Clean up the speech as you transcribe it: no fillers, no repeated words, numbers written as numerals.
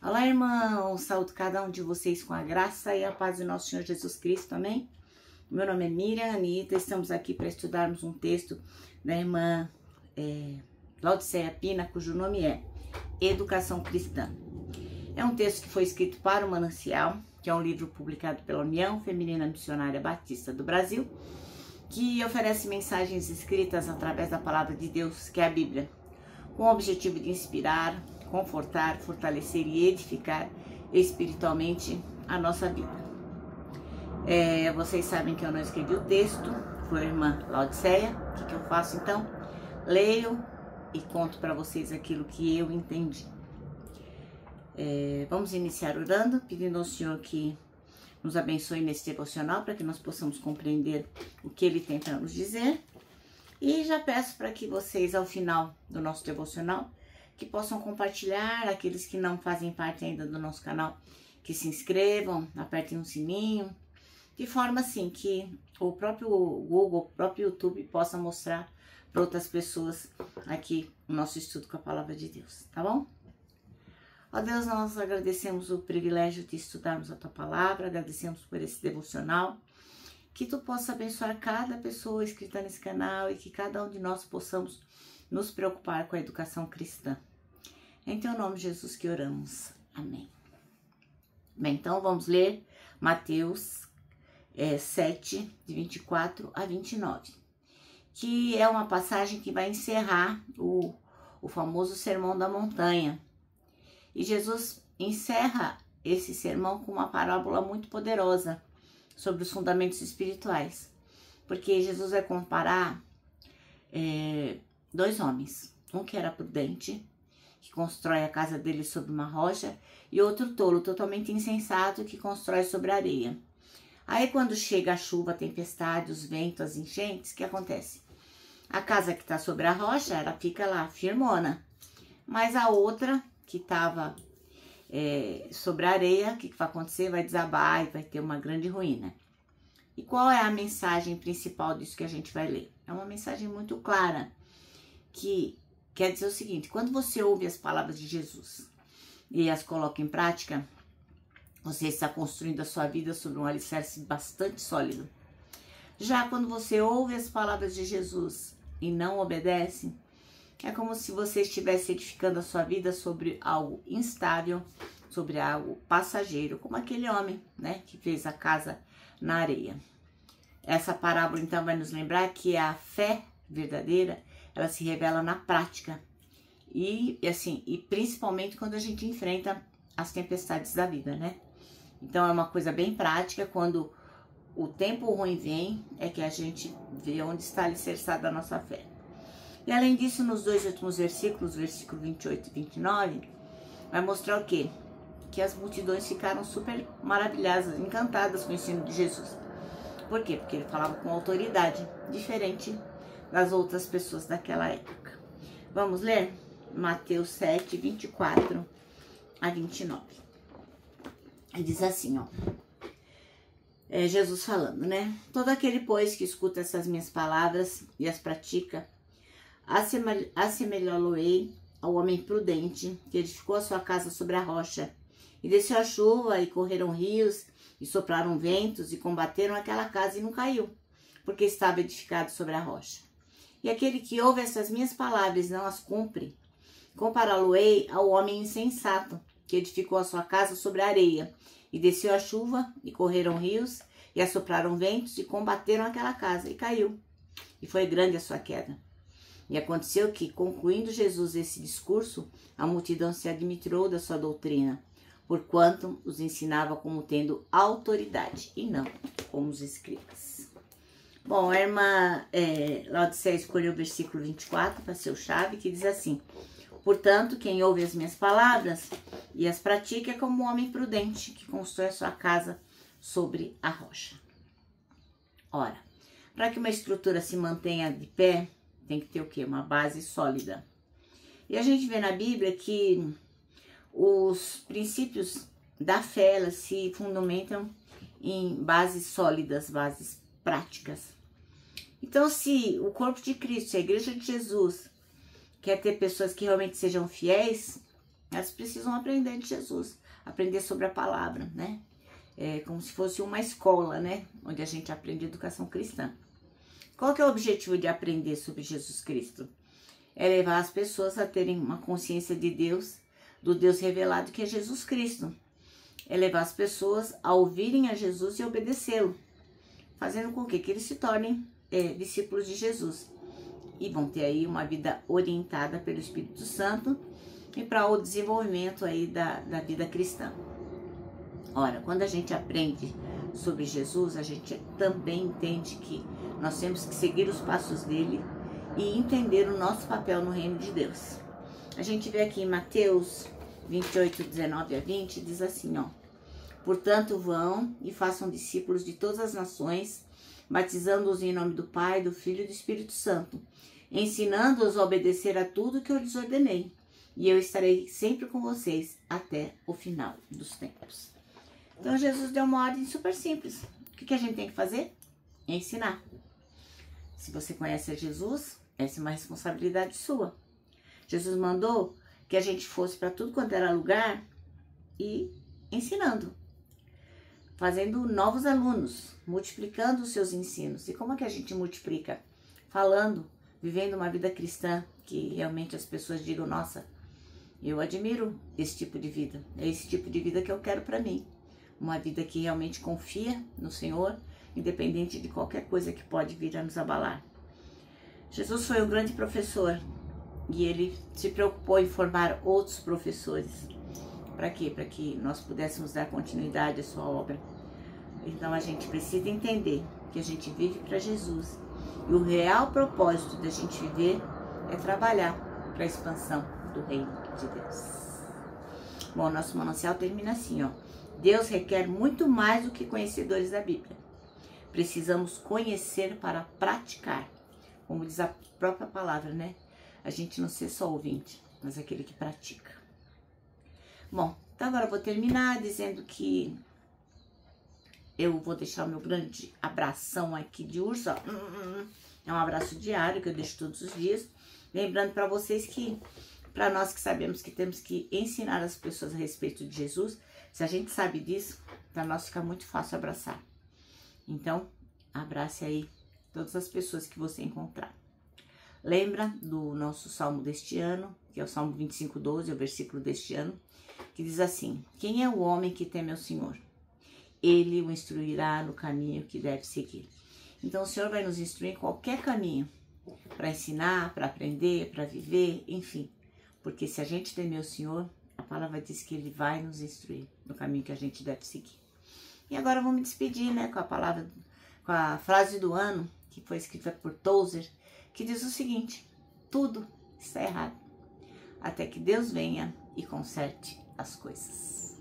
Olá, irmãos, saúdo cada um de vocês com a graça e a paz do nosso Senhor Jesus Cristo, amém? Meu nome é Miriam Anitta, estamos aqui para estudarmos um texto da irmã Laodiceia Pina, cujo nome é Educação Cristã. É um texto que foi escrito para o Manancial, que é um livro publicado pela União Feminina Missionária Batista do Brasil, que oferece mensagens escritas através da palavra de Deus, que é a Bíblia, com o objetivo de inspirar, confortar, fortalecer e edificar espiritualmente a nossa vida. Vocês sabem que eu não escrevi o texto, foi a irmã Laodiceia. O que eu faço então? Leio e conto para vocês aquilo que eu entendi. Vamos iniciar orando, pedindo ao Senhor que nos abençoe nesse devocional, para que nós possamos compreender o que Ele tem para nos dizer. E já peço para que vocês, ao final do nosso devocional, que possam compartilhar, aqueles que não fazem parte ainda do nosso canal, que se inscrevam, apertem o sininho, de forma assim que o próprio Google, o próprio YouTube possa mostrar para outras pessoas aqui o nosso estudo com a palavra de Deus, tá bom? Ó Deus, nós agradecemos o privilégio de estudarmos a Tua palavra, agradecemos por esse devocional, que Tu possa abençoar cada pessoa inscrita nesse canal e que cada um de nós possamos nos preocupar com a educação cristã. Em Teu nome, Jesus, que oramos. Amém. Bem, então vamos ler Mateus 7, de 24 a 29, que é uma passagem que vai encerrar o famoso Sermão da Montanha. E Jesus encerra esse sermão com uma parábola muito poderosa sobre os fundamentos espirituais, porque Jesus vai comparar dois homens, um que era prudente, que constrói a casa dele sobre uma rocha, e outro tolo, totalmente insensato, que constrói sobre areia. Aí quando chega a chuva, a tempestade, os ventos, as enchentes, o que acontece? A casa que está sobre a rocha, ela fica lá firmona, mas a outra que estava sobre a areia, o que vai acontecer? Vai desabar e vai ter uma grande ruína. E qual é a mensagem principal disso que a gente vai ler? É uma mensagem muito clara, que quer dizer o seguinte: quando você ouve as palavras de Jesus e as coloca em prática, você está construindo a sua vida sobre um alicerce bastante sólido. Já quando você ouve as palavras de Jesus e não obedece, é como se você estivesse edificando a sua vida sobre algo instável, sobre algo passageiro, como aquele homem, né, que fez a casa na areia. Essa parábola então vai nos lembrar que a fé verdadeira, ela se revela na prática e principalmente quando a gente enfrenta as tempestades da vida, né? Então é uma coisa bem prática. Quando o tempo ruim vem, é que a gente vê onde está alicerçada a nossa fé. E além disso, nos dois últimos versículos, versículo 28 e 29, vai mostrar o quê? Que as multidões ficaram super maravilhadas, encantadas com o ensino de Jesus. Por quê? Porque ele falava com autoridade, diferente das outras pessoas daquela época. Vamos ler Mateus 7, 24 a 29. Ele diz assim, ó. Jesus falando, né? Todo aquele, pois, que escuta essas minhas palavras e as pratica, assemelhá-lo-ei ao homem prudente que edificou a sua casa sobre a rocha. E desceu a chuva, e correram rios, e sopraram ventos, e combateram aquela casa, e não caiu, porque estava edificado sobre a rocha. E aquele que ouve essas minhas palavras e não as cumpre, compará-lo-ei ao homem insensato, que edificou a sua casa sobre a areia. E desceu a chuva, e correram rios, e assopraram ventos, e combateram aquela casa, e caiu. E foi grande a sua queda. E aconteceu que, concluindo Jesus esse discurso, a multidão se admirou da sua doutrina, porquanto os ensinava como tendo autoridade, e não como os escribas. Bom, a irmã Laodiceia escolheu o versículo 24 para ser o chave, que diz assim: portanto, quem ouve as minhas palavras e as pratica é como um homem prudente que constrói a sua casa sobre a rocha. Ora, para que uma estrutura se mantenha de pé, tem que ter o quê? Uma base sólida. E a gente vê na Bíblia que os princípios da fé, elas se fundamentam em bases sólidas, bases práticas. Então, se o corpo de Cristo, a igreja de Jesus, quer ter pessoas que realmente sejam fiéis, elas precisam aprender de Jesus, aprender sobre a palavra, né? É como se fosse uma escola, né? Onde a gente aprende educação cristã. Qual que é o objetivo de aprender sobre Jesus Cristo? É levar as pessoas a terem uma consciência de Deus, do Deus revelado que é Jesus Cristo. É levar as pessoas a ouvirem a Jesus e obedecê-lo, fazendo com que eles se tornem discípulos de Jesus. E vão ter aí uma vida orientada pelo Espírito Santo e para o desenvolvimento aí da vida cristã. Ora, quando a gente aprende sobre Jesus, a gente também entende que nós temos que seguir os passos dele e entender o nosso papel no reino de Deus. A gente vê aqui em Mateus 28, 19 a 20, diz assim, ó: portanto, vão e façam discípulos de todas as nações, batizando-os em nome do Pai, do Filho e do Espírito Santo, ensinando-os a obedecer a tudo que eu lhes ordenei, e eu estarei sempre com vocês até o final dos tempos. Então, Jesus deu uma ordem super simples. O que a gente tem que fazer? Ensinar. Se você conhece Jesus, essa é uma responsabilidade sua. Jesus mandou que a gente fosse para tudo quanto era lugar e ensinando, fazendo novos alunos, multiplicando os seus ensinos. E como é que a gente multiplica? Falando, vivendo uma vida cristã, que realmente as pessoas digam, nossa, eu admiro esse tipo de vida. É esse tipo de vida que eu quero para mim. Uma vida que realmente confia no Senhor, independente de qualquer coisa que pode vir a nos abalar. Jesus foi um grande professor e ele se preocupou em formar outros professores. Para quê? Para que nós pudéssemos dar continuidade à sua obra. Então a gente precisa entender que a gente vive para Jesus. E o real propósito da gente viver é trabalhar para a expansão do reino de Deus. Bom, nosso manancial termina assim, ó. Deus requer muito mais do que conhecedores da Bíblia. Precisamos conhecer para praticar. Como diz a própria palavra, né? A gente não ser só ouvinte, mas aquele que pratica. Bom, então agora eu vou terminar dizendo que eu vou deixar o meu grande abração aqui de urso, ó. É um abraço diário que eu deixo todos os dias. Lembrando para vocês que, para nós que sabemos que temos que ensinar as pessoas a respeito de Jesus, se a gente sabe disso, para nós fica muito fácil abraçar. Então, abrace aí todas as pessoas que você encontrar. Lembra do nosso salmo deste ano, que é o Salmo 25:12, é o versículo deste ano, que diz assim: quem é o homem que teme ao Senhor? Ele o instruirá no caminho que deve seguir. Então, o Senhor vai nos instruir em qualquer caminho, para ensinar, para aprender, para viver, enfim. Porque se a gente temer o Senhor, a palavra diz que Ele vai nos instruir no caminho que a gente deve seguir. E agora eu vou me despedir, né, com a frase do ano, que foi escrita por Tozer, que diz o seguinte: tudo está errado, até que Deus venha e conserte as coisas.